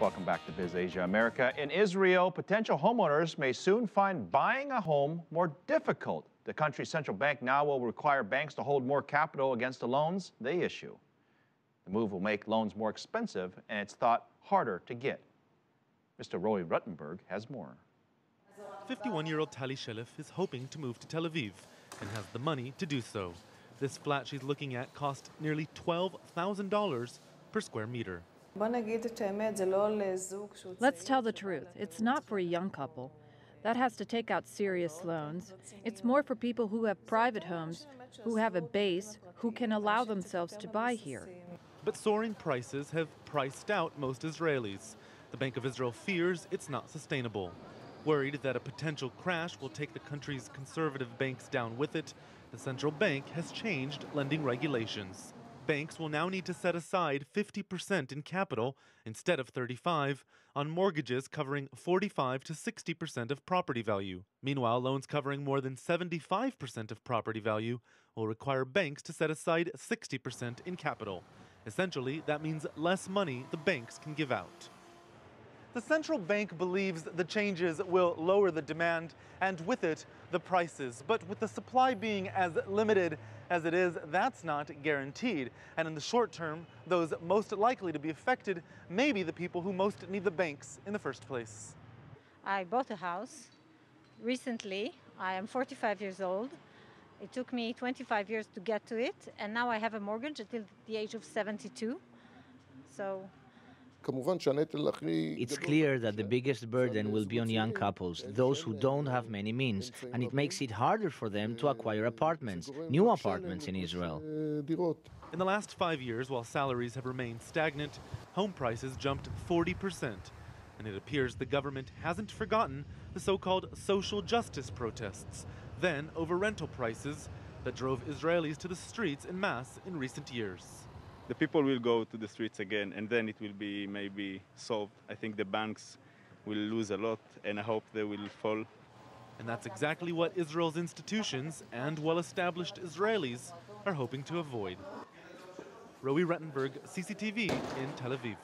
Welcome back to Biz Asia America. In Israel, potential homeowners may soon find buying a home more difficult. The country's central bank now will require banks to hold more capital against the loans they issue. The move will make loans more expensive and it's thought harder to get. Mr. Roee Ruttenberg has more. 51-year-old Tali Shelef is hoping to move to Tel Aviv and has the money to do so. This flat she's looking at cost nearly $12,000 per square meter. Let's tell the truth. It's not for a young couple. That has to take out serious loans. It's more for people who have private homes, who have a base, who can allow themselves to buy here. But soaring prices have priced out most Israelis. The Bank of Israel fears it's not sustainable. Worried that a potential crash will take the country's conservative banks down with it, the central bank has changed lending regulations. Banks will now need to set aside 50% in capital instead of 35% on mortgages covering 45 to 60% of property value. Meanwhile, loans covering more than 75% of property value will require banks to set aside 60% in capital. Essentially, that means less money the banks can give out. The central bank believes the changes will lower the demand and with it, the prices. But with the supply being as limited as it is, that's not guaranteed. And in the short term, those most likely to be affected may be the people who most need the banks in the first place. I bought a house recently. I am 45 years old. It took me 25 years to get to it, and now I have a mortgage until the age of 72. So it's clear that the biggest burden will be on young couples, those who don't have many means, and it makes it harder for them to acquire apartments, new apartments in Israel. In the last 5 years, while salaries have remained stagnant, home prices jumped 40%. And it appears the government hasn't forgotten the so-called social justice protests, then over rental prices that drove Israelis to the streets en masse in recent years. The people will go to the streets again, and then it will be maybe solved. I think the banks will lose a lot, and I hope they will fall. And that's exactly what Israel's institutions and well-established Israelis are hoping to avoid. Roee Ruttenberg, CCTV in Tel Aviv.